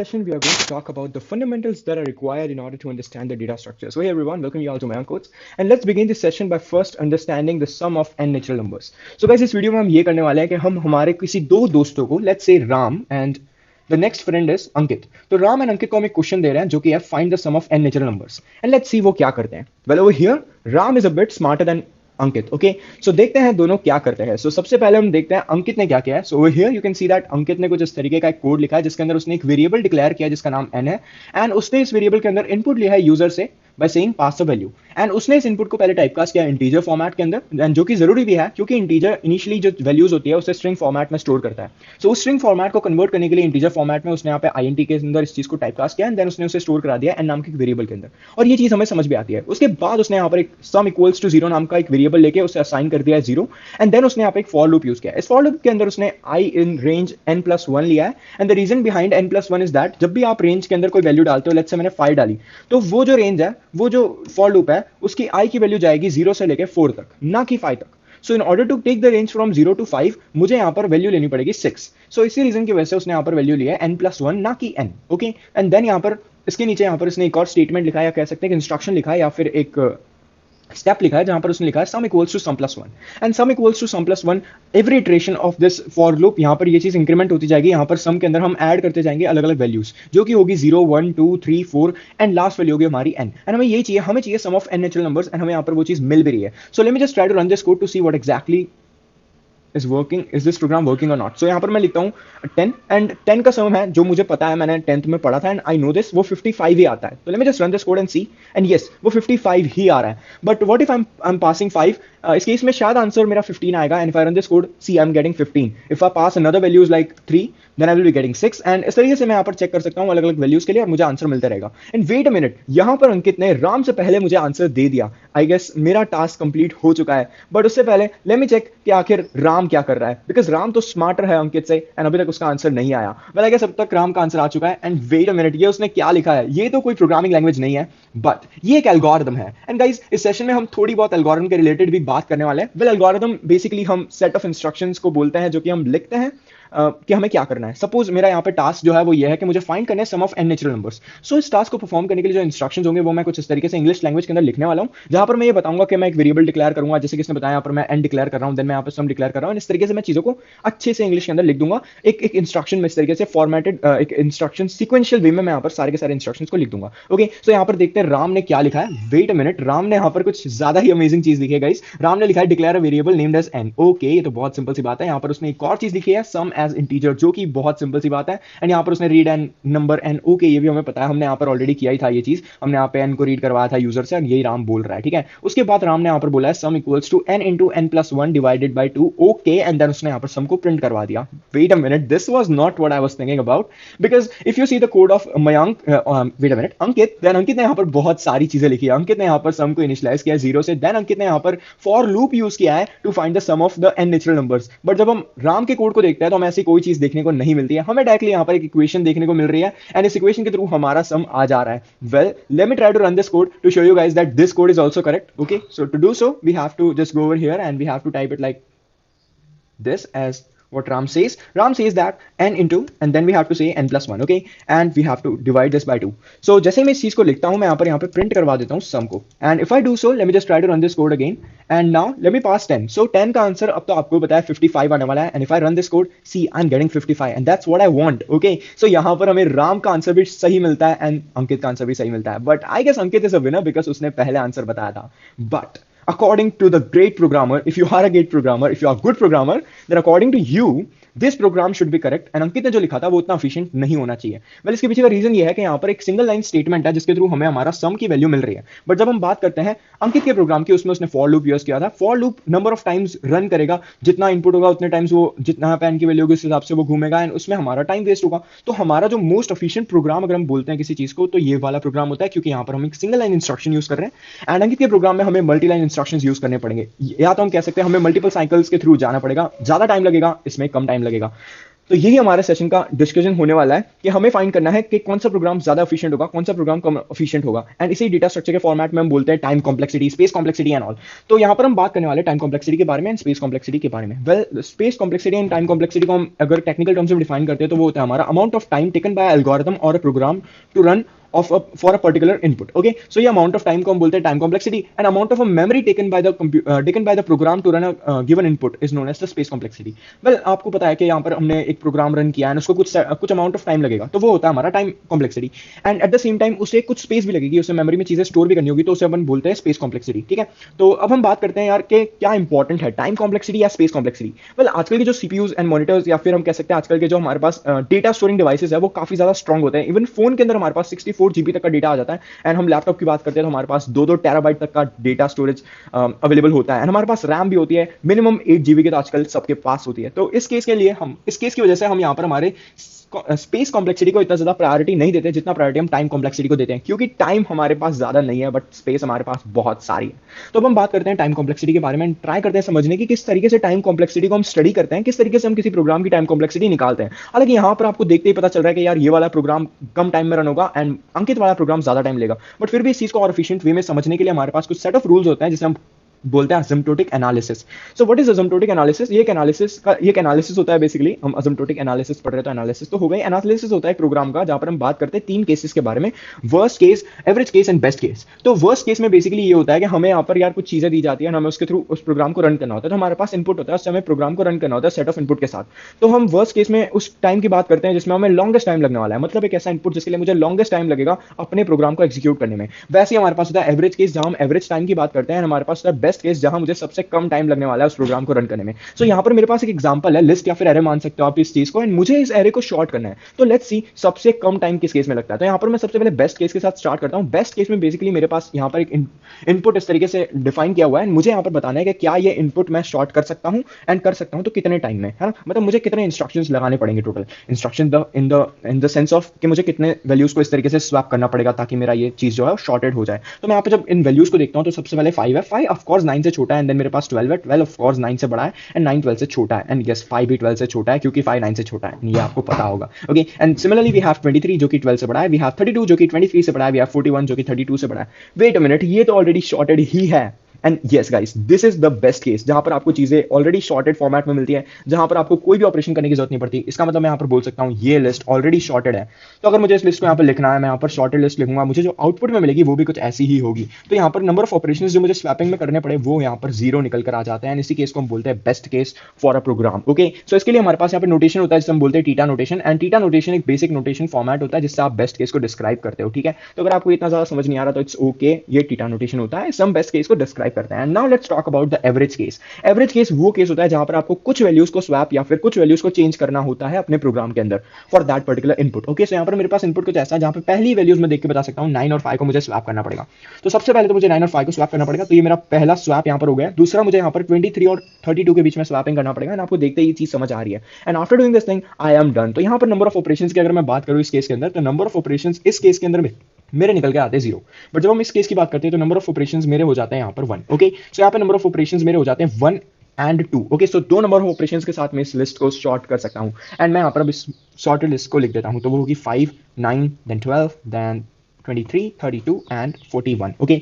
Session, we are going to talk about the fundamentals that are required in order to understand the data structure. So, hey everyone, welcome you all to Mayank Codes. And let's begin this session by first understanding the sum of n natural numbers. So, guys, इस video में हम ये करने वाले हैं कि हम हमारे किसी दो दोस्तों को, let's say Ram and the next friend is Ankit. तो राम एंड अंकित को हम एक क्वेश्चन दे रहे हैं जो कि है find the sum of n natural numbers and let's see वो क्या करते हैं. Well over here Ram is a bit smarter than Ankit. Okay, so देखते हैं दोनों क्या करते हैं. सो सबसे पहले हम देखते हैं अंकित ने क्या किया है. So over here you can see that Ankit ने कुछ इस तरीके का एक कोड लिखा है जिसके अंदर उसने एक वेरिएबल डिक्लेयर किया जिसका नाम n है एंड उसने इस वेरिएबल के अंदर इनपुट लिया है यूजर से by saying pass the value and उसने इस इनपुट को पहले टाइपकास्ट किया इंटीजर फॉर्मेट के अंदर एंड जो कि जरूरी भी है क्योंकि इंटीजर इनिशियली जो वैल्यूज होती है उसे स्ट्रिंग फॉर्मेट में स्टोर करता है. सो उस स्ट्रिंग फॉर्मेट को कन्वर्ट करने के लिए इंटीजर फॉर्मेट में उसने यहाँ पे आईएनटी के अंदर इस चीज को टाइपकास्ट किया एंड देन उसने उसे स्टोर करा दिया एन नाम के वेरिएबल के अंदर और ये चीज हमें समझ में आती है. उसके बाद उसने यहाँ पर एक सम इक्वल्स टू जीरो नाम का एक वेरिएबल लेके उसे असाइन कर दिया है जीरो एंड देन उसने यहाँ पे एक फॉर लूप यूज किया. इस फॉर लूप के अंदर उसने आई इन रेंज n+1 लिया है and the reason behind n+1 is that जब भी आप रेंज के अंदर कोई वैल्यू डालते हो, लेट्स से मैंने 5 डाली, तो वो जो रेंज है, वो जो फॉर लूप है, उसकी आई की वैल्यू जाएगी 0 से लेके 4 तक, ना कि 5 तक. So in order to take the range from 0 to 5 मुझे यहाँ पर वैल्यू लेनी पड़ेगी 6. सो इसी रीजन की वजह से उसने यहाँ पर वैल्यू लिया है n+1 ना कि n. ओके, एंड देन यहाँ पर इसके नीचे यहाँ पर इसने एक और स्टेटमेंट लिखा है या कह सकते हैं कि इंस्ट्रक्शन लिखा है या फिर एक स्टेप लिखा है जहां पर उसने लिखा है sum equals to sum plus one and sum equals to sum plus one. Every iteration of this for loop यहां पर ये चीज इंक्रीमेंट होती जाएगी. यहां पर सम के अंदर हम ऐड करते जाएंगे अलग अलग वैल्यूज जो कि होगी 0 1 2 3 4 एंड लास्ट वैल्यू होगी हमारी n एंड हमें ये चाहिए, हमें चाहिए sum of n natural numbers and हमें यहां पर वो चीज मिल भी रही है. So let me just try to run this code to see what exactly is working, is this program working or not. So यहाँ पर मैं लिखता हूँ 10 एंड 10 का सम है जो मुझे पता है, मैंने 10th में पढ़ा था एंड आई नो दिस, वो 55 ही आता है. तो let me just run this code and see and yes वो 55 ही आ रहा है. But what if I am passing 5, इस केस में शायद आंसर मेरा 15 आएगा and if I run this code see I am getting 15. If I pass another values like 3 then I will be getting 6 and इस तरीके से मैं यहाँ पर चेक कर सकता हूँ अलग अलग वैल्यूज के लिए और मुझे आंसर मिलता रहेगा. एंड वेट अ मिनट, यहाँ पर अंकित ने राम से पहले मुझे आंसर दे दिया. आई गेस मेरा टास्क कंप्लीट हो चुका है. बट उससे पहले लेट मी चेक कि आखिर राम क्या कर रहा है, बिकॉज राम तो स्मार्टर है अंकित से एंड अभी तक उसका आंसर नहीं आया. वेल आई गेस अब तक राम का आंसर आ चुका है. एंड वेट अ मिनट, ये उसने क्या लिखा है, ये तो कोई प्रोग्रामिंग लैंग्वेज नहीं है बट ये एक एल्गोरिथम है. एंड गाइस इस सेशन में हम थोड़ी बहुत एल्गोरिथम के रिलेटेड भी बात करने वाले हैं. वेल एल्गोरिथम बेसिकली हम सेट ऑफ इंस्ट्रक्शंस को बोलते हैं जो कि हम लिखते हैं कि हमें क्या करना है. सपोज मेरा यहाँ पे टास्क जो है वो ये है कि मुझे फाइंड करना है सम ऑफ n नेचुरल नंबर्स. सो इस टास्क को परफॉर्म करने के लिए जो इंस्ट्रक्शंस होंगे वो मैं कुछ इस तरीके से इंग्लिश लैंग्वेज के अंदर लिखने वाला हूँ जहां पर मैं ये बताऊंगा कि मैं एक वेरिएबल डिक्लेयर करूंगा, जैसे कि इसने बताया यहाँ पर मैं n डिक्लेयर कर रहा हूँ, देन मैं यहाँ पर सम डिक्लेयर कर रहा हूँ. इस तरीके से मैं चीजों को अच्छे से इंग्लिश के अंदर लिख दूंगा. एक इंस्ट्रक्शन में इस तरीके से फॉर्मेटेड एक इंस्ट्रक्शन सीक्वेंशियल वे में मैं यहाँ पर सारे के सारे इंस्ट्रक्शंस को लिख दूंगा. ओके, सो यहाँ पर देखते हैं राम ने क्या लिखा है. वेट अ मिनट, राम ने यहाँ पर कुछ ज्यादा ही अमेजिंग चीज लिखी है गाइस. राम ने लिखा है declare a variable named as n. Okay, ये तो बहुत सिंपल सी बात है. यहाँ पर उसने एक और चीज लिखी है सम एज इंटीजर जो कि बहुत सिंपल सी बात है. एंड यहाँ पर उसने read N number N. Okay, ये भी हमें पता है, हमने यहाँ पर ऑलरेडी किया ही था ये चीज. हमने यहाँ पे एन को रीड करवाया था यूजर से एंड यही राम बोल रहा है. ठीक है, उसके बाद राम ने यहाँ पर बोला है sum equals to n into n+1 divided by 2. Okay, and then उसने यहाँ पर सम को प्रिंट करवा दिया. Wait a minute, this was not what I was thinking about because if you see the code of Mayank, wait a minute, Ankit, then Ankit ने यहाँ पर बहुत सारी चीजें लिखी है. अंकित ने यहाँ पर सम को इनिशियलाइज किया जीरो से, देन अंकित ने यहाँ पर फॉर लूप यूज किया है to find the sum of the n natural numbers. But जब हम राम के कोड को देखते हैं तो हमें ऐसी कोई चीज देखने को नहीं मिलती है. हमें डायरेक्टली यहाँ पर एक इक्वेशन देखने को मिल रही है एंड इस इक्वेशन के थ्रू हमारा सम आ जा रहा है. Well let me try to run this code to show you guys that this code is also correct. Okay, so to do so we have to just go over here and we have to type it like this as what Ram says. Ram says that n into and then we have to say n+1. okay, and we have to divide this by 2. So जैसे मैं इस चीज को लिखता हूं मैं यहाँ पे प्रिंट करवा देता हूं सम को. and if I do so let me just try to run this code again and now let me pass 10. so 10 का आंसर अब तो आपको बताया 55 आने वाला है. and if I run this code see I'm getting 55 and that's what I want. okay, so यहाँ पर हमें राम का आंसर भी सही मिलता है एंड अंकित का आंसर भी सही मिलता है. But I guess Ankit is a winner because उसने पहले आंसर बताया था. But according to the great programmer, if you are a great programmer, if you are a good programmer, then according to you this program should be correct. And Ankit ने जो लिखा था वो उतना एफिशिएंट नहीं होना चाहिए. वेल इसके पीछे का रीजन ये है कि यहाँ पर एक सिंगल लाइन स्टेटमेंट है जिसके थ्रू हमें हमारा सम की वैल्यू मिल रही है. बट जब हम बात करते हैं अंकित के प्रोग्राम की, उसमें उसने फॉर लूप यूज किया था. For loop number of times run करेगा, जितना इनपुट होगा उतने टाइम्स वो जितना पेन की वैल्यू होगी उस हिसाब से वो घूमेगा एंड उसमें हमारा टाइम वेस्ट होगा. तो हमारा जो मोस्ट एफिशिएंट प्रोग्राम अगर हम बोलते हैं किसी चीज को तो ये वाला प्रोग्राम होता है क्योंकि यहाँ पर हम एक सिंगल लाइन इंस्ट्रक्शन यूज कर रहे हैं. एंड अंकित के प्रोग्राम में हमें मल्टी लाइन इंस्ट्रक्शन यूज करने पड़ेंगे, या तो हम कह सकते हैं हमें मल्टीपल साइकिल्स के थ्रू जाना पड़ेगा. ज्यादा टाइम लगेगा, इसमें कम टाइम लगेगा. तो यही हमारे सेशन का डिस्कशन होने वाला है कि हमें फाइंड करना है कि कौन सा प्रोग्राम ज्यादा एफिशिएंट होगा, कौन सा प्रोग्राम कम एफिशिएंट होगा। एंड इसी डेटा स्ट्रक्चर के फॉर्मेट में हम बोलते हैं time complexity, space complexity and all. तो यहाँ पर हम बात करने वाले टाइम कॉम्प्लेक्सिटी के बारे में एंड स्पेस कॉम्प्लेक्सिटी के बारे में। Well, space complexity and time complexity को हम अगर टेक्निकल टर्म्स में डिफाइन करते हैं तो वो होता है हमारा amount of time taken by algorithm और a program to run for a particular input. Okay, so ये amount of time को हम बोलते हैं time complexity, and amount of a memory taken by the program to run a given input is known as the space complexity. Well, आपको पता है कि यहाँ पर हमने एक प्रोग्राम रन किया है, उसको कुछ अमाउंट ऑफ टाइम लगेगा, तो वो होता है हमारा time complexity. And at the same time उसे कुछ स्पेस भी लगेगी, उसे मेमोरी में चीजें स्टोर भी करनी होगी, तो उसे अपन बोलते हैं स्पेस कॉम्प्लेक्सिटी। ठीक है, तो अब हम बात करते हैं यार कि क्या इंपॉर्टेंट है, टाइम कॉम्प्लेक्सिटी या स्पेस कॉम्प्लेक्सिटी। वेल, आजकल के जो सीपीयूज एंड मॉनिटर्स या फिर हम कह सकते हैं आजकल के जो हमारे पास डेटा स्टोरिंग डिवाइसेज है वो काफी ज्यादा स्ट्रॉन्ग होते हैं। इवन फोन के अंदर हमारे पास 64 GB तक का डेटा आ जाता है। एंड हम लैपटॉप की बात करते हैं तो हमारे पास 2-2 टेराबाइट तक का डेटा स्टोरेज अवेलेबल होता है। एंड हमारे पास रैम भी होती है, मिनिमम 8 GB की तो आजकल सबके पास होती है। तो इस केस की वजह से हम यहाँ पर हमारे स्पेस कॉम्प्लेक्सिटी को इतना ज्यादा प्रायोरिटी नहीं देते जितना प्रायोरिटी हम टाइम कॉम्प्लेक्सिटी को देते हैं, क्योंकि टाइम हमारे पास ज्यादा नहीं है बट स्पेस हमारे पास बहुत सारी है। तो अब हम बात करते हैं टाइम कॉम्प्लेक्सिटी के बारे में, ट्राई करते हैं समझने की किस तरीके से टाइम कॉम्प्लेक्सिटी को हम स्टडी करते हैं, किस तरीके से हम किसी प्रोग्राम की टाइम कॉम्प्लेक्सिटी निकालते हैं। हालांकि यहाँ पर आपको देखते ही पता चल रहा है कि यार ये वाला प्रोग्राम कम टाइम में रन होगा एंड अंकित वाला प्रोग्राम ज्यादा टाइम लेगा, बट फिर भी इस चीज को और एफिशिएंट वे में समझने के लिए हमारे पास कुछ सेट ऑफ रूल्स होते हैं जिसे हम बोलते हैं asymptotic analysis. So what is asymptotic analysis? ये एक एनालिसिस होता है। बेसिकली हम असिम्प्टोटिक एनालिसिस पढ़ रहे हैं तो एनालिसिस तो हो गई। एनालिसिस होता है एक प्रोग्राम का जहां पर हम बात करते हैं 3 केसेस के बारे में, worst case, average case and best case. तो वर्स्ट केस में बेसिकली ये होता है कि हमें यहाँ पर यार कुछ चीजें दी जाती है, हमें उसके थ्रू उस प्रोग्राम को रन करना होता है। तो हमारे पास इनपुट होता है, उससे हमें प्रोग्राम को रन करना होता है सेट ऑफ इनपुट के साथ। तो हम वर्स्ट केस में उस टाइम की बात करते हैं जिसमें हमें लॉन्गेस्ट टाइम लगने वाला है, मतलब एक ऐसा इनपुट जिसके लिए मुझे लॉन्गेस्ट टाइम लगेगा अपने प्रोग्राम को एग्जीक्यूट करने में। वैसे ही हमारे पास होता है एवरेज केस, जहां हम एवरेज टाइम की बात करते हैं। हमारे पास होता है बेस्ट केस, जहां मुझे सबसे कम टाइम लगने वाला है उस प्रोग्राम को रन करने में। सो यहाँ पर मेरे पास एक एग्जांपल है, लिस्ट या फिर एरे मान सकते हो आप इस चीज को, एंड मुझे इस एरे को शॉर्ट करना है। तो लेट्स सी सबसे कम टाइम किस केस में लगता है। तो यहाँ पर मैं सबसे पहले बेस्ट केस के साथ स्टार्ट करता हूँ। बेस्ट केस में बेसिकली मेरे पास यहाँ पर एक इनपुट इस तरीके से डिफाइन किया हुआ है, मुझे यहाँ पर बताना है कि क्या ये इनपुट मैं शॉर्ट कर सकता हूँ, एंड कर सकता हूँ तो कितने टाइम में, है ना। मतलब मुझे कितने इंस्ट्रक्शंस लगाने पड़ेंगे, total instruction in the sense of कि मुझे कितने वैल्यूज को इस तरीके से स्वैप करना पड़ेगा ताकि मेरा ये चीज जो है शॉर्टेड हो जाए। तो मैं यहाँ पे जब इन वैल्यूज को देखता हूँ तो सबसे पहले 5 है, 5 ऑफ कोर्स 9 से छोटा है, एंड देन मेरे पास 12 है, 12 ऑफ कोर्स 9 से बड़ा है, एंड 9 12 से छोटा है, एंड यस 5 भी 12 से छोटा है क्योंकि 5 9 से छोटा है, ये आपको पता होगा। Okay, and similarly we have 23 जो कि 12 से बड़ा है, वी हैव 32 जो कि 23 से बड़ा है, वी हैव 41 जो कि 32 से बड़ा है। वेट अ मिनट, ये तो ऑलरेडी शॉर्टेड ही है। And yes guys, this is the best case जहां पर आपको चीजें ऑलरेडी शॉर्टेड फॉर्मेट में मिलती है, जहां पर आपको कोई भी ऑपरेशन करने की जरूरत नहीं पड़ती। इसका मतलब मैं यहाँ पर बोल सकता हूँ ये लिस्ट ऑलरेडी शॉर्टेड है। तो अगर मुझे इस लिस्ट को यहाँ पर लिखना है, मैं यहाँ पर शॉर्टेड लिस्ट लिखूंगा, मुझे जो आउटपुट में मिलेगी वो भी कुछ ऐसी ही होगी। तो यहाँ पर नंबर ऑफ ऑपरेशंस जो मुझे स्वैपिंग में करने पड़े वो यहाँ पर 0 निकल कर आ जाते हैं, इसी केस को हम बोलते हैं best case for a program. Okay, so इसके लिए हमारे पास यहाँ पर नोटेशन होता है जिसे हम बोलते हैं theta notation, and theta notation एक बेसिक नोटेशन फॉर्मेट होता है जिससे आप बेस्ट केस को डिस्क्राइब करते हो। ठीक है, तो अगर आपको इतना ज्यादा समझ नहीं आ रहा तो इट्स ओके, ये टीटा नोटेशन होता है, हम बेस्ट केस को डिस्क्राइब करते हैं। Now let's talk about the average case. Average case वो केस होता है जहां पर आपको कुछ वैल्यूज को स्वैप या फिर कुछ वैल्यूज को चेंज करना होता है अपने प्रोग्राम के अंदर for that particular input. Okay, so यहाँ पर मेरे पास इनपुट कुछ ऐसा है जहां पर पहली वैल्यूज में देख के बता सकता हूं 9 और 5 को मुझे स्वैप करना पड़ेगा। तो सबसे पहले तो मुझे 9 और 5 को स्वैप करना पड़ेगा, तो ये मेरा पहला स्वैप यहाँ पर हो गया। दूसरा मुझे यहाँ पर 23 और 32 के बीच में स्वैपिंग करना पड़ेगा, आपको देखते ही ये चीज समझ आ रही है। And after doing this thing I am done. तो यहाँ पर नंबर ऑफ ऑपरेशंस की अगर मैं बात करूं इस केस के अंदर, तो नंबर ऑफ ऑपरेशंस इस केस के अंदर मेरे निकल के आते हैं 0, बट जब हम इस केस की बात करते हैं तो नंबर ऑफ ऑपरेशंस मेरे हो जाते हैं यहाँ पर 1। ओके, सो यहाँ पर नंबर ऑफ ऑपरेशंस मेरे हो जाते हैं 1 and 2। Okay, so 2 number of operations के साथ मैं इस लिस्ट को शॉर्ट कर सकता हूँ, एंड मैं यहाँ पर अब इस शॉर्टेड लिस्ट को लिख देता हूँ। तो वो होगी 5 9 देन 12 देन 23 32 एंड 41। ओके,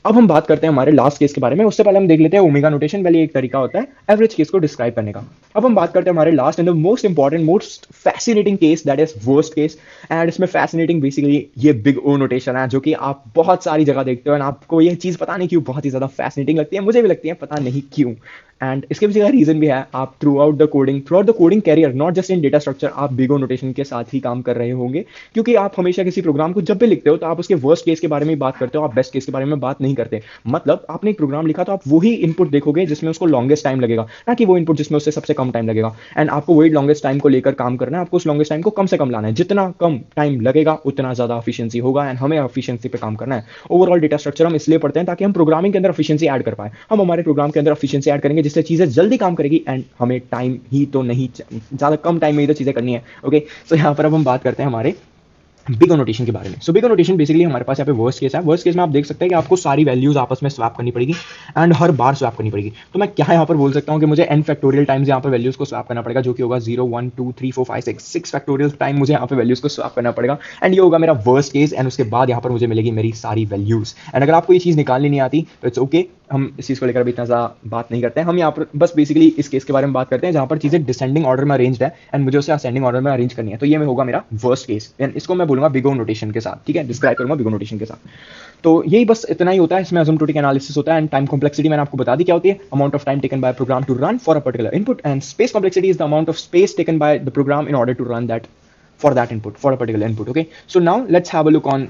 अब हम बात करते हैं हमारे लास्ट केस के बारे में। उससे पहले हम देख लेते हैं ओमेगा नोटेशन। पहले एक तरीका होता है एवरेज केस को डिस्क्राइब करने का। अब हम बात करते हैं हमारे last and the most important most fascinating case, that is worst case. And इसमें फैसिनेटिंग बेसिकली ये बिग ओ नोटेशन है जो कि आप बहुत सारी जगह देखते हो, एंड आपको ये चीज पता नहीं क्यों बहुत ही ज्यादा फैसिनेटिंग लगती है, मुझे भी लगती है, पता नहीं क्यों। एंड इसके पीछे का रीजन भी है, आप throughout the coding career, not just in data structure, आप बिग ओ नोटेशन के साथ ही काम कर रहे होंगे, क्योंकि आप हमेशा किसी प्रोग्राम को जब भी लिखते हो तो आप उसके वर्स्ट केस के बारे में बात करते हो, आप बेस्ट केस के बारे में बात नहीं करते। मतलब आपने एक प्रोग्राम लिखा तो आप वही इनपुट देखोगे जिसमें उसको लॉन्गेस्ट टाइम लगेगा, ना कि वो इनपुट जिसमें उससे सबसे कम टाइम लगेगा। एंड आपको वही लॉन्गेस्ट टाइम को लेकर काम करना है, आपको उस लॉन्गेस्ट टाइम को कम से कम लाना है। जितना कम टाइम लगेगा उतना ज्यादा एफिशिएंसी होगा, एंड हमें एफिशिएंसी पे काम करना है। ओवरऑल डेटा स्ट्रक्चर हम इसलिए पढ़ते हैं ताकि हम प्रोग्रामिंग के अंदर एफिशिएंसी ऐड कर पाए। हम हमारे प्रोग्राम के अंदर एफिशिएंसी ऐड करेंगे जिससे चीजें जल्दी काम करेगी, एंड हमें टाइम ही तो नहीं, ज्यादा कम टाइम में ही तो चीजें करनी है। ओके, सो यहाँ पर अब हम बात करते हैं हमारे बिग नोटेशन के बारे में। सो बिग नोटेशन बेसिकली हमारे पास यहाँ पे वर्स्ट केस है। वर्स्ट केस में आप देख सकते हैं कि आपको सारी वैल्यूज आपस में स्वैप करनी पड़ेगी एंड हर बार स्वैप करनी पड़ेगी। तो मैं क्या यहाँ पर बोल सकता हूँ कि मुझे n फैक्टोरियल टाइम्स यहाँ पर वैल्यूज को स्वैप करना पड़ेगा, जो कि होगा 0 1 2 3 4 5 6 फैक्टोरियल टाइम मुझे यहाँ पे वैल्यूज को स्वैप करना पड़ेगा एंड ये होगा मेरा वर्स्ट केस। एंड उसके बाद यहाँ पर मुझे मिलेगी मेरी सारी वैल्यूज। एंड अगर आपको ये चीज़ निकालनी नहीं आती तो इट्स ओके, हम इस चीज़ को लेकर अभी इतना ज़्यादा बात नहीं करते हैं। हम यहाँ पर बस बेसिकली इस केस के बारे में बात करते हैं जहाँ पर चीज़ें डिसेंडिंग ऑर्डर में अरेंज है एंड मुझे उसे असेंडिंग ऑर्डर में अरेंज करनी है। तो ये में होगा मेरा वर्स्ट केस एंड इसको मैं बोलूँगा बिग O नोटेशन के साथ, ठीक है, डिस्क्राइब करूँगा बिग O नोटेशन के साथ। तो यही बस इतना ही होता है, इसमें असिम्प्टोटिक एनालिसिस होता है एंड टाइम कॉम्प्लेक्सिटी मैंने आपको बता दी क्या होती है, amount of time taken by program to run for a particular input and space complexity is the amount of space taken by the program in order to run that for that input, for a particular input. Okay, so now let's have a look on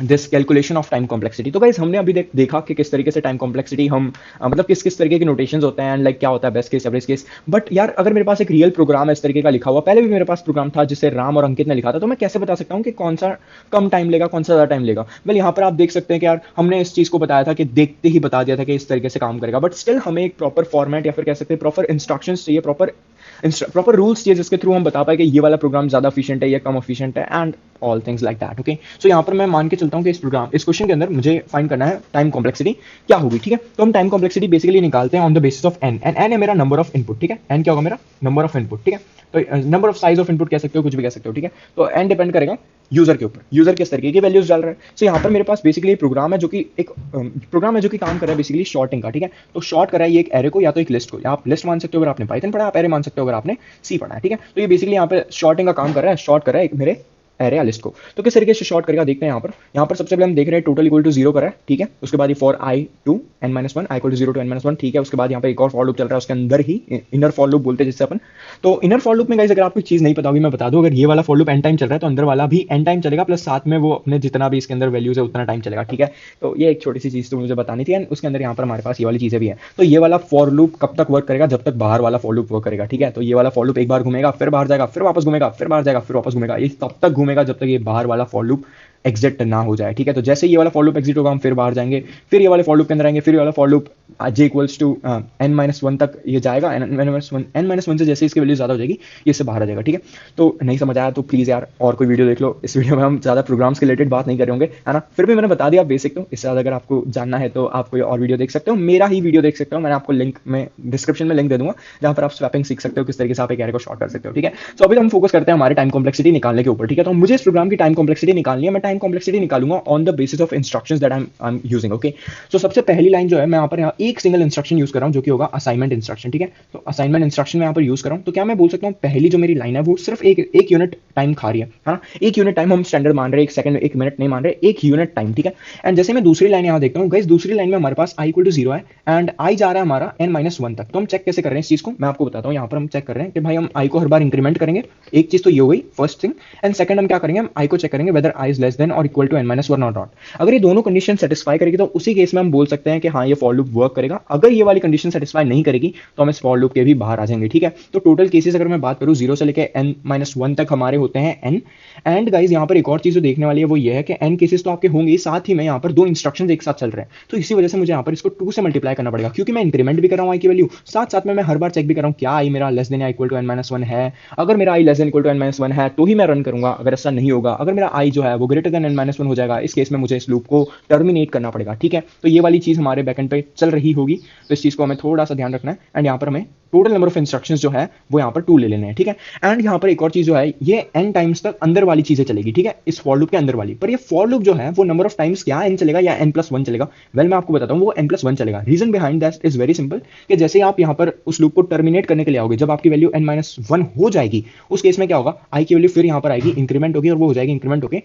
this calculation of time complexity. तो guys हमने अभी देखा कि किस तरीके से time complexity हम मतलब किस किस तरीके के नोटेशंस होते हैं एंड लाइक क्या होता है best case average case. But यार अगर मेरे पास एक रियल प्रोग्राम है इस तरीके का लिखा हुआ, पहले भी मेरे पास प्रोग्राम था जिसे राम और अंकित ने लिखा था, तो मैं कैसे बता सकता हूँ कि कौन सा कम टाइम लेगा कौन सा ज़्यादा टाइम लेगा। वेल यहाँ पर आप देख सकते हैं कि यार हमने इस चीज़ को बताया था कि देखते ही बता दिया था कि इस तरीके से काम करेगा, बट स्टिल हमें एक प्रॉपर फॉर्मेट या फिर कह सकते हैं प्रॉपर इंस्ट्रक्शंस चाहिए, प्रॉपर रूल्स चाहिए जिसके थ्रू हम बता पाए कि ये वाला प्रोग्राम ज़्यादा एफिशिएंट है या कम एफिशिएंट है and all things like that. Okay, so यहाँ पर मैं मान के चलता हूँ कि इस क्वेश्चन के अंदर मुझे फाइंड करना है टाइम कॉम्प्लेक्सिटी क्या होगी, ठीक है। तो हम टाइम कॉम्प्लेक्सिटी बेसिकली निकालते हैं on the basis of n and n है मेरा नंबर ऑफ इनपुट, ठीक है। एन क्या होगा मेरा नंबर ऑफ इनपुट, ठीक है। तो number of size of input कह सकते हो, कुछ भी कह सकते हो, ठीक है। तो एन डिपेंड करेगा यूजर के ऊपर, यूजर किस तरीके की वैल्यूज डाल रहा है। सो यहाँ पर मेरे पास बेसिकली प्रोग्राम है जो कि एक प्रोग्राम है जो कि काम कर रहा है बेसिकली शॉर्टिंग का, ठीक है। तो शॉर्ट कर रहा है ये एक एरे को या तो एक लिस्ट को, या आप लिस्ट मान सकते हो अगर आपने पाइथन पढ़ा, आप एरे मान सकते हो अगर आपने सी पढ़ा है, ठीक है। तो ये बेसिकली यहाँ पे शॉर्टिंग का काम कर रहा है, शॉर्ट कर रहा है एक मेरे एरे या लिस्ट को। तो किस तरीके से शॉर्ट करेगा देखते हैं। यहाँ पर सबसे पहले हम देख रहे हैं टोटल इक्वल टू 0 कर रहा है, ठीक है। उसके बाद ये for i to n - 1 i equal to 0 to n - 1, ठीक है। उसके बाद यहाँ पे एक और फॉर लूप चल रहा है, उसके अंदर ही इनर फॉर लूप बोलते हैं जिससे अपन। तो इनर फॉर लूप में गाइस अगर आपको चीज़ नहीं पता होगी मैं बता दूं, अगर ये वाला फॉर लूप n टाइम चल रहा है तो अंदर वाला भी n टाइम चलेगा, प्लस साथ में वो अपने जितना भी इसके अंदर वैल्यूज है उतना टाइम चलेगा, ठीक है। तो ये एक छोटी सी चीज़ तो मुझे बतानी थी एंड उसके अंदर यहाँ पर हमारे पास ये वाली चीज़ें भी है। तो ये वाला फॉर लूप कब तक वर्क करेगा, जब तक बाहर वाला फॉर लूप वर्क करेगा, ठीक है। तो ये वाला फॉर लूप एक बार घूमेगा फिर बाहर जाएगा फिर वापस घूमेगा फिर बाहर जाएगा फिर वापस घूमेगा, ये तब तक घूमेगा जब तक ये बाहर वाला फॉर लूप एग्जिट ना हो जाए, ठीक है। तो जैसे ये वाला फॉर लूप एग्जिट होगा हम फिर बाहर जाएंगे, फिर ये वाले फॉर लूप के अंदर आएंगे, फिर ये वाला for loop j equals to n - 1 तक ये जाएगा, n - 1 से जैसे इसकी वैल्यू ज़्यादा हो जाएगी ये इससे बाहर आ जाएगा, ठीक है। तो नहीं समझ आया तो प्लीज़ यार और कोई वीडियो देख लो, इस वीडियो में हम ज़्यादा प्रोग्राम्स के रिलेटेड बात नहीं कर रहे होंगे, है ना। फिर भी मैंने बता दिया बेसिक, तो इससे ज़्यादा अगर आपको जानना है तो आप कोई और वीडियो देख सकते हो, मेरा ही वीडियो देख सकते हो, मैंने आपको लिंक में डिस्क्रिप्शन में लिंक दे दूंगा जहाँ पर आप स्वैपिंग सीख सकते हो, किस तरीके से आप एक एरे को शॉर्ट कर सकते हो, ठीक है। तो अभी हम फोकस करते हैं हमारे टाइम कॉम्प्लेक्सिटी निकालने के ऊपर, ठीक है। तो मुझे इस प्रोग्राम की टाइम कॉम्प्लेक्सिटी निकालनी है, मैं टाइम कॉम्प्लेक्सिटी निकालूंगा on the basis of instructions that I am using, okay. So सबसे पहली लाइन जो है मैं यहाँ एक सिंगल इंस्ट्रक्शन यूज कर रहा हूँ जो कि होगा असाइनमेंट इंस्ट्रक्शन, ठीक है। तो असाइनमेंट इंस्ट्रक्शन में यहाँ पर यूज कर रहा हूँ, तो क्या मैं बोल सकता हूँ पहली जो मेरी लाइन है वो सिर्फ एक यूनिट टाइम खा रही है ना, एक यूनिट टाइम हम स्टैंडर्ड मान रहे हैं, एक सेकंड एक मिनट नहीं मान रहे, एक यूनिट टाइम, ठीक है। एंड जैसे मैं दूसरी लाइन यहाँ देखता हूँ गाइस, दूसरी लाइन में हमारे पास i इक्वल टू 0 है एंड i जा रहा है हमारा n - 1 तक। तो हम चेक कैसे कर रहे हैं इस चीज को मैं आपको बताता हूँ। यहाँ पर हम चेक कर रहे हैं कि भाई हम i को हर बार इंक्रीमेंट करेंगे, एक चीज तो ये हो गई फर्स्ट थिंग। एंड सेकंड हम क्या करेंगे, हम i को चेक करेंगे whether i is less than और equal to n - 1 not not. अगर ये दोनों कंडीशन सेटिस्फाई करेगी तो उसी केस में हम बोल सकते हैं कि हाँ ये फॉर लूप वर्क करेगा। अगर ये वाली कंडीशन सेटिस्फाई नहीं करेगी तो हम इस फॉर लूप के भी बाहर आ जाएंगे, ठीक है। तो टोटल केसेस अगर मैं बात करूँ 0 से लेकर n - 1 तक हमारे होते हैं n। एंड गाइज यहाँ पर एक और चीज जो देखने वाली है वो ये है कि n केसेस तो आपके होंगे, साथ ही में यहाँ पर दो इंस्ट्रक्शंस एक साथ चल रहे हैं, तो इसी वजह से मुझे यहाँ पर इसको 2 से मल्टीप्लाई करना पड़ेगा, क्योंकि मैं इंक्रीमेंट भी कर रहा हूँ i की वैल्यू, साथ साथ में मैं हर बार चेक भी कर रहा हूँ क्या i मेरा लेस देन या इक्वल टू n - 1 है। अगर मेरा i less than equal to n - 1 है तो ही मैं रन करूंगा, अगर ऐसा नहीं होगा, अगर मेरा i जो है वो ग्रेटर देन n - 1 हो जाएगा, इस केस में मुझे इस लूप को टर्मिनेट करना पड़ेगा, ठीक है। तो ये वाली चीज हमारे बैकएंड पे चल रही होगी, तो इस चीज को हमें थोड़ा सा ध्यान रखना है। एंड यहाँ पर हमें टोटल नंबर ऑफ इंस्ट्रक्शंस जो है वो यहाँ पर 2 ले लेने हैं, ठीक है। एंड यहाँ पर एक और चीज जो है ये n टाइम्स तक अंदर वाली चीजें चलेगी, ठीक है, इस फॉर लूप के अंदर वाली। पर ये फॉर लूप जो है वो नंबर ऑफ टाइम्स क्या n चलेगा या n+1 चलेगा, वेल मैं आपको बताता हूँ वो n+1 चलेगा। Reason behind that is very simple कि जैसे आप यहाँ पर उस लूप को टर्मिनेट करने के लिए आओगे, जब आपकी वैल्यू n - 1 हो जाएगी उस केस में क्या होगा, i की वैल्यू फिर यहाँ पर आएगी, इंक्रीमेंट होगी और वो हो जाएगी इंक्रीमेंट होके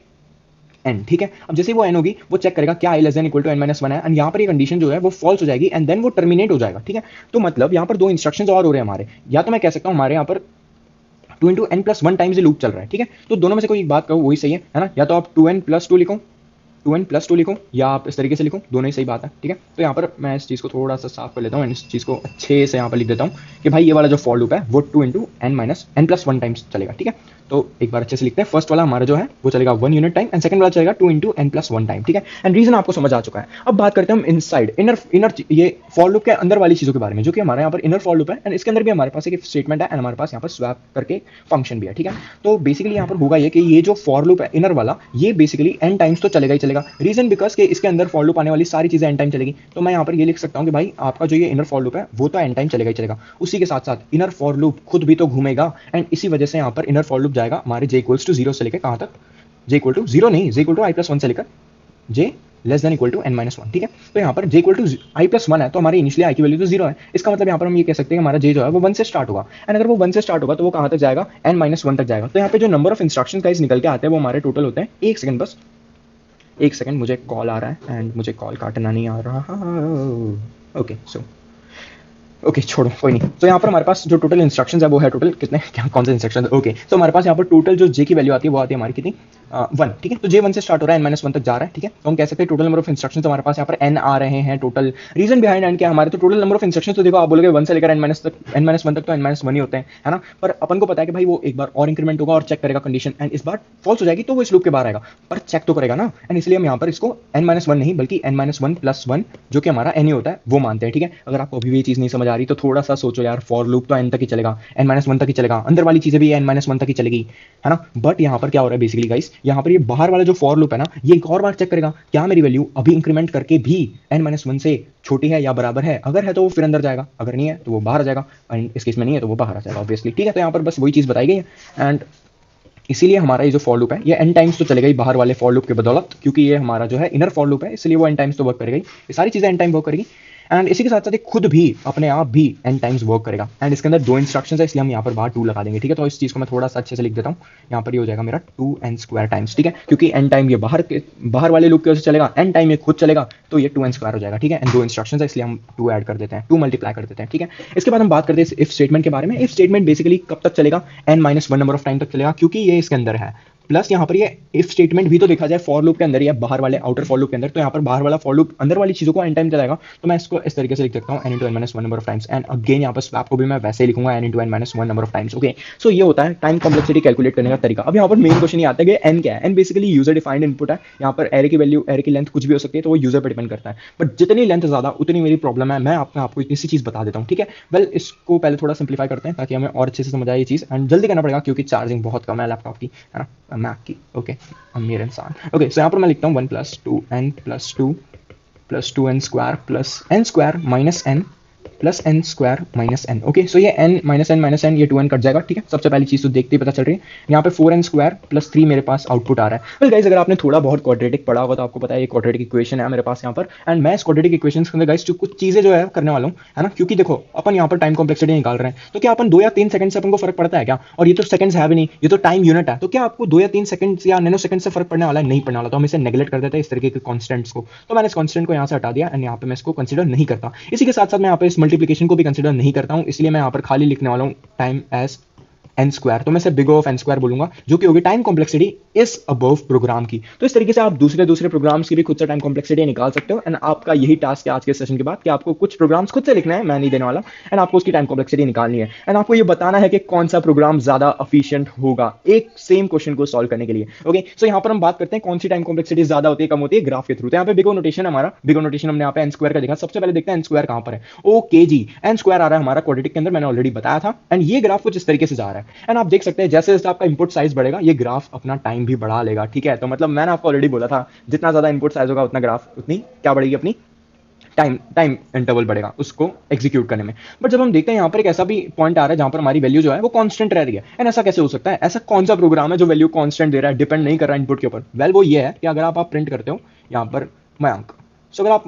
n, ठीक है। अब जैसे वो n होगी वो चेक करेगा क्या i less than equal to n - 1 है, एंड यहाँ पर ये कंडीशन जो है वो फॉल्स हो जाएगी एंड देन वो टर्मिनेट हो जाएगा, ठीक है। तो मतलब यहाँ पर दो इंस्ट्रक्शंस और हो रहे हैं हमारे, या तो मैं कह सकता हूँ हमारे यहाँ पर 2 × n + 1 टाइम्स ये लूप चल रहा है, ठीक है। तो दोनों में से कोई एक बात कहो वही सही है ना, या तो आप 2n + 2 लिखो, 2n+2 लिखूँ या आप इस तरीके से लिखूँ, दोनों ही सही बात है, ठीक है। तो यहाँ पर मैं इस चीज़ को थोड़ा सा साफ कर लेता हूँ एंड इस चीज़ को अच्छे से यहाँ पर लिख देता हूँ कि भाई ये वाला जो फॉर लूप है वो 2 × n+1 टाइम्स चलेगा, ठीक है। तो एक बार अच्छे से लिखते हैं। फर्स्ट वाला हमारा जो है वो चलेगा 1 यूनिट टाइम एंड सेकंड वाला चलेगा 2 × n+1 टाइम, ठीक है। एंड रीजन आपको समझ आ चुका है। अब बात करते हैं हम इनसाइड इनर ये फॉर लूप के अंदर वाली चीज़ों के बारे में, जो कि हमारे यहाँ पर इनर फॉर लूप है एंड इसके अंदर भी हमारे पास एक स्टेटमेंट है एंड हमारे पास यहाँ पर स्वैप करके फंक्शन भी है, ठीक है। तो बेसिकली यहाँ पर होगा ये कि ये जो फॉर लूप है इनर वाला, ये बेसिकली n टाइम्स तो चलेगा ही चलेगा। रीजन बिकॉज कि इसके अंदर फॉर लूप आने वाली सारी चीजें n टाइम चलेगी। तो मैं यहाँ पर ये लिख सकता हूँ कि भाई आपका जो ये इनर फॉर लूप है वो तो n टाइम चलेगा ही चलेगा। उसी के साथ साथ इनर फॉर लूप खुद भी तो घूमेगा एंड इसी वजह से यहाँ पर इनर फॉर लूप जाएगा हमारे j=0 से लेकर कहाँ तक, j=0 नहीं, j=i+1 से लेकर j<n-1, ठीक है। तो यहाँ पर j=i+1 है तो हमारी इनिशियली i की वैल्यू तो 0 है। इसका मतलब यहाँ पर हम ये कह सकते हैं कि हमारा j जो है वो 1 से स्टार्ट होगा एंड अगर वो 1 से स्टार्ट होगा तो वो कहाँ तक जाएगा, n-1 तक जाएगा। तो यहाँ पे जो नंबर ऑफ इंस्ट्रक्शन गाइस निकल के आते हैं वो हमारे टोटल होते हैं, एक सेकंड बस, एक सेकंड, मुझे कॉल आ रहा है एंड मुझे कॉल काटना नहीं आ रहा। ओके सो ओके छोड़ो कोई नहीं। तो यहाँ पर हमारे पास जो टोटल इंस्ट्रक्शंस है वो है टोटल कितने, क्या कौन से इंस्ट्रक्शन है, ओके। तो हमारे पास यहाँ पर टोटल जो j की वैल्यू आती है वो आती है हमारी कितनी, 1, ठीक है। तो j 1 से स्टार्ट हो रहा है, n-1 तक जा रहा है, ठीक है। तो हम कह सकते हैं टोटल नंबर ऑफ इंस्ट्रक्शंस हमारे पास यहाँ पर n आ रहे हैं टोटल। रीजन बिहाइंड एंड क्या हमारे, तो टोटल नंबर ऑफ इंस्ट्रक्शंस तो देखो आप बोलोगे 1 से लेकर n-1 तक तो n-1 ही होते हैं, है ना। पर अपन को पता है कि भाई वो एक बार और इंक्रीमेंट होगा और चेक करेगा कंडीशन एंड इस बार फॉल्स हो जाएगी तो वो इस लूप के बाहर आएगा, पर चेक तो करेगा ना। एंड इसलिए हम यहाँ पर इसको n-1 नहीं बल्कि n-1+1 जो कि हमारा n ही होता है वो मानते हैं, ठीक है। अगर आपको अभी भी ये चीज़ नहीं समझ आ रही तो थोड़ा सा सोचो यार, फॉर लूप तो n तक ही चलेगा, n-1 तक ही चलेगा, अंदर वाली चीजें भी n-1 तक ही चलेगी, है ना। बट यहाँ पर क्या हो रहा है बेसिकली गाइस, यहाँ पर ये बाहर वाला जो फॉर लूप है ना, ये एक और बार चेक करेगा क्या मेरी वैल्यू अभी इंक्रीमेंट करके भी n-1 से छोटी है या बराबर है। अगर है तो वो फिर अंदर जाएगा, अगर नहीं है तो वो बाहर आ जाएगा एंड इस केस में नहीं है तो वो बाहर आ जाएगा ऑब्वियसली, ठीक है। तो यहाँ पर बस वही चीज़ बताई गई है एंड इसीलिए हमारा ये जो फॉर लूप है ये n टाइम्स तो चलेगा ही बाहर वाले फॉर लूप के बदौलत, क्योंकि ये हमारा जो है इनर फॉर लूप है इसलिए वो n टाइम्स तो वर्क करेगा ही, ये सारी चीज़ें n टाइम वर्क करेगी एंड इसी के साथ साथ ये खुद भी अपने आप भी n टाइम्स वर्क करेगा एंड इसके अंदर 2 इंस्ट्रक्शंस है इसलिए हम यहाँ पर बाहर 2 लगा देंगे, ठीक है। तो इस चीज़ को मैं थोड़ा सा अच्छे से लिख देता हूँ, यहाँ पर ये हो जाएगा मेरा 2n² टाइम्स, ठीक है। क्योंकि n टाइम ये बाहर वाले लूप की वजह से चलेगा, n टाइम ये खुद चलेगा तो ये 2n² हो जाएगा, ठीक है। एंड 2 इंस्ट्रक्शंस है इसलिए हम 2 ऐड कर देते हैं, 2 मल्टीप्लाई कर देते हैं, ठीक है। इसके बाद हम बात करते हैं इफ स्टेटमेंट के बारे में। इफ स्टेटमेंट बेसिकली कब तक चलेगा, n-1 नंबर ऑफ टाइम तक चलेगा क्योंकि ये इसके अंदर है। प्लस यहाँ पर ये इफ स्टेटमेंट भी तो देखा जाए फॉर लूप के अंदर ही है, बाहर वाले आउटर फॉर लूप के अंदर, तो यहाँ पर बाहर वाला फॉर लूप अंदर वाली चीजों को n टाइम चलाएगा। तो मैं इसको इस तरीके से लिख सकता हूँ n × n-1 number of times and again यहाँ पर स्वैप को भी मैं वैसे ही लिखूंगा n × n-1 number of times, okay. So ये होता है टाइम कॉम्प्लेक्सिटी कैलकुलेट करने का तरीका। अब यहाँ पर मेन क्वेश्चन ये आता है कि n क्या है। n basically user defined input है, यहाँ पर एरे की वैल्यू, एरे की लेंथ कुछ भी हो सकती है तो वो यूजर पर डिपेंड करता है, बट जितनी लेंथ ज्यादा उतनी मेरी प्रॉब्लम है। मैं आपको इतनी सी चीज बता देता हूँ, ठीक है। वेल इसको पहले थोड़ा सिंप्लीफाई करते हैं ताकि हमें और अच्छे से समझ आए ये चीज एंड जल्दी करना पड़ेगा क्योंकि चार्जिंग बहुत कम है लैपटॉप की, है ना, मैक की, ओके, अमीर इंसान, ओके। सो यहाँ पर मैं लिखता हूँ 1+2n+2 plus n² minus n plus n² minus n, okay. So ये n माइनस n ये 2n कट जाएगा, ठीक है। सबसे पहली चीज तो देखते ही पता चल रही है, यहाँ पे 4n² प्लस 3 मेरे पास आउटपुट आ रहा है। वेल गाइस अगर आपने थोड़ा बहुत क्वाड्रेटिक पढ़ा होगा तो आपको पता है ये क्वाड्रेटिक इक्वेशन है मेरे पास यहाँ पर एंड मैं इस क्वाड्रेटिक इक्वेशन के अंदर गाइस जो कुछ चीजें जो है करने वाला हूँ, है ना। क्योंकि देखो अपन यहाँ पर टाइम कॉम्प्लेक्सिटी निकाल रहे हैं तो क्या अपन 2 या 3 सेकंड से अपन को फर्क पड़ता है क्या, और ये तो सेकंड्स है भी नहीं, ये तो टाइम यूनिट है, तो क्या आपको 2 या 3 सेकंड या नैनो सेकंड से फर्क पड़ने वाला है, नहीं पड़ने वाला। तो हम इसे नेगलेक्ट कर देते हैं इस तरीके के कॉन्स्टेंट्स को, तो मैंने इस कॉन्स्टेंट को यहाँ से हटा दिया एंड यहाँ पे मैं इसको कंसिडर नहीं करता। इसी के साथ साथ मैं यहाँ पे इस मल्टीप्लिकेशन को भी कंसिडर नहीं करता हूँ, इसलिए मैं यहाँ पर खाली लिखने वाला हूँ टाइम एज n², तो मैं इसे बिग ऑफ n² बोलूंगा जो कि होगी टाइम कॉम्प्लेक्सिटी इस अबव प्रोग्राम की। तो इस तरीके से आप दूसरे प्रोग्राम्स की भी खुद से टाइम कॉम्प्लेक्सिटी निकाल सकते हो एंड आपका यही टास्क है आज के सेशन के बाद कि आपको कुछ प्रोग्राम्स खुद से लिखना है, मैं नहीं देने वाला, एंड आपको उसकी टाइम कॉम्प्लेक्सिटी निकालनी है एंड आपको ये बताना है कि कौन सा प्रोग्राम ज्यादा एफिशिएंट होगा एक सेम क्वेश्चन को सॉल्व करने के लिए, ओके। सो यहाँ पर हम बात करते हैं कौन सी टाइम कॉम्प्लेक्सिटी ज्यादा होती है, कम होती है, ग्राफ के थ्रू। तो यहाँ पे बिग ओ नोटेशन है हमारा, बिग ओ नोटेशन हमने यहाँ पे n² का देखा। सबसे पहले देखते हैं n² कहां पर है, ओके जी, n² आ रहा है हमारा क्वाड्रेटिक के अंदर, मैंने ऑलरेडी बताया था एंड ये ग्राफ कुछ इस तरीके से जा रहा है एंड आप देख सकते हैं जैसे जैसे आपका इनपुट साइज बढ़ेगा ये ग्राफ अपना टाइम भी बढ़ा लेगा, ठीक है। तो मतलब मैंने आपको ऑलरेडी बोला था जितना ज्यादा इनपुट साइज होगा उतना ग्राफ उतनी क्या बढ़ेगी, अपनी टाइम इंटरवल बढ़ेगा उसको एग्जीक्यूट करने में। बट जब हम देखते हैं यहाँ पर एक ऐसा भी पॉइंट आ रहा है जहां पर हमारी वैल्यू जो है वो कांस्टेंट रह रही है एंड ऐसा कैसे हो सकता है, ऐसा कौन सा प्रोग्राम है जो वैल्यू कांस्टेंट दे रहा है, डिपेंड नहीं कर रहा है इनपुट के ऊपर। वेल वो ये है कि अगर आप प्रिंट करते हो यहाँ पर मयंक, सो अगर आप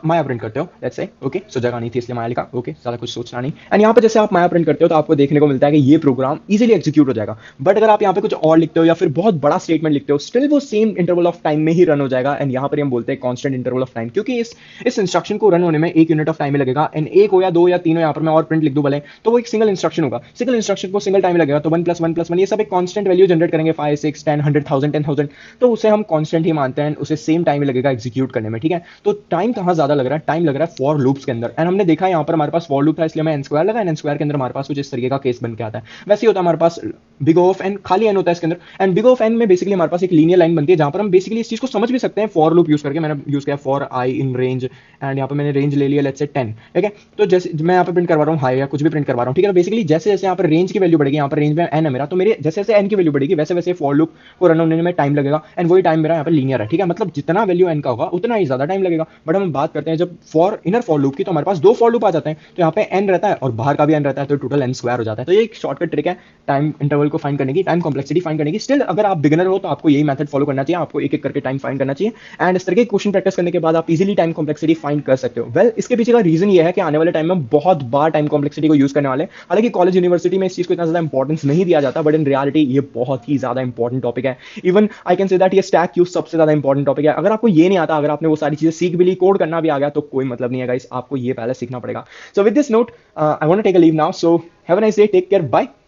माया प्रिंट करते हो, लेट्स से, ओके, सो जगह नहीं थी इसलिए माया लिखा, ओके, ज़्यादा कुछ सोचना नहीं। एंड यहाँ पे जैसे आप माया प्रिंट करते हो तो आपको देखने को मिलता है कि ये प्रोग्राम इजीली एग्जीक्यूट हो जाएगा। बट अगर आप यहाँ पे कुछ और लिखते हो या फिर बहुत बड़ा स्टेटमेंट लिखते हो, स्टिल वो सेम इंटरवल ऑफ टाइम में ही रन हो जाएगा। एंड यहाँ पर हम बोलते हैं कॉन्स्टेंट इंटरवल ऑफ टाइम, क्योंकि इस इंस्ट्रक्शन को रन होने में 1 यूनिट ऑफ टाइम में लगेगा। एंड एक हो या दो या तीन हो, यहाँ पर मैं और प्रिंट लिख दूं भले, तो वो एक सिंगल इंस्ट्रक्शन होगा, सिंगल इंस्ट्रक्शन को सिंगल टाइम लगेगा। तो 1+1+1 ये सब एक कॉन्स्टेंट वैल्यू जनरेट करेंगे, 5, 6, 10, 100,000, 10,000, तो उसे हम कॉन्स्टेंट ही मानते हैं, उसे सेम टाइम लगेगा एग्जीक्यूट करने में, ठीक है। तो टाइम कहाँ ज्यादा लग रहा है? टाइम लग रहा है फॉर लूप्स के अंदर। एंड हमने देखा यहाँ पर हमारे पास फॉर लूप था, इसलिए मैं एन स्क्वायर लगा। एन स्क्वायर के अंदर हमारे पास कुछ इस तरीके का केस बन के आता है। वैसे ही होता है हमारे पास बिग O ऑफ एन, खाली एन होता है इसके अंदर। And big O of n में बेसिकली हमारे पास एक लीनियर लाइन बनती है, जहां पर हम बेसिकली इस चीज को समझ भी सकते हैं फॉर लूप यूज करके। मैंने यूज किया for I in range, and यहाँ पे मैंने रेंज ले लिया लेट्स से 10, ठीक है। तो जैसे मैं यहाँ पे प्रिंट करवा रहा हूँ हाई या कुछ भी प्रिंट करवा रहा हूँ, ठीक है। तो बेसिकली जैसे जैसे यहाँ पर रेंज की वैल्यू बढ़ेगी, यहाँ पर रेंज में एन है मेरा, तो मेरे जैसे जैसे एन की वैल्यू बढ़ेगी वैसे वैसे फॉर लूप को रन होने में टाइम लगेगा। एंड वही टाइम मेरा यहाँ पर लीनियर है, ठीक है। मतलब जितना वैल्यू एन का होगा उतना ही ज्यादा टाइम लगेगा। बट हम बात करते हैं जब फॉर इनर फॉर लूप की, तो हमारे पास दो फॉर लूप आ जाते हैं, तो यहाँ पे एन रहता है और बाहर का भी एन रहता है, तो टोटल एन स्क्वायर हो जाता है। तो ये एक शॉर्टकट ट्रिक है टाइम इंटरवल को फाइंड करने की, टाइम कॉम्प्लेक्सिटी फाइंड करने की। स्टिल अगर आप बिगिनर हो तो आपको यही मेथड फॉलो करना चाहिए, आपको एक एक करके टाइम फाइंड करना चाहिए। एंड इस तरह के क्वेश्चन प्रैक्टिस करने के बाद आप इजीली टाइम कॉम्प्लेक्सिटी फाइंड कर सकते हो। वेल, इसके पीछे का रीजन ये है कि आने वाले टाइम में बहुत बार टाइम कॉम्प्लेक्सिटी को यूज करने वाले हैं। हालांकि कॉलेज यूनिवर्सिटी में इस चीज को इतना ज्यादा इंपॉर्टेंस नहीं दिया जाता, बट इन रियलिटी ये बहुत ही ज्यादा इंपॉर्टेंट टॉपिक है। Even I can say that ये स्टैक यूज सबसे ज्यादा इंपॉर्टेंट टॉपिक है। अगर आपको ये नहीं आता, अगर आपने वो सारी चीजें सीख भी ली, कोड करना भी आ गया, तो कोई मतलब नहीं है गाइस, आपको ये पहले सीखना पड़ेगा। So with this note, I want to take a leave now. So have a nice day. Take care. Bye.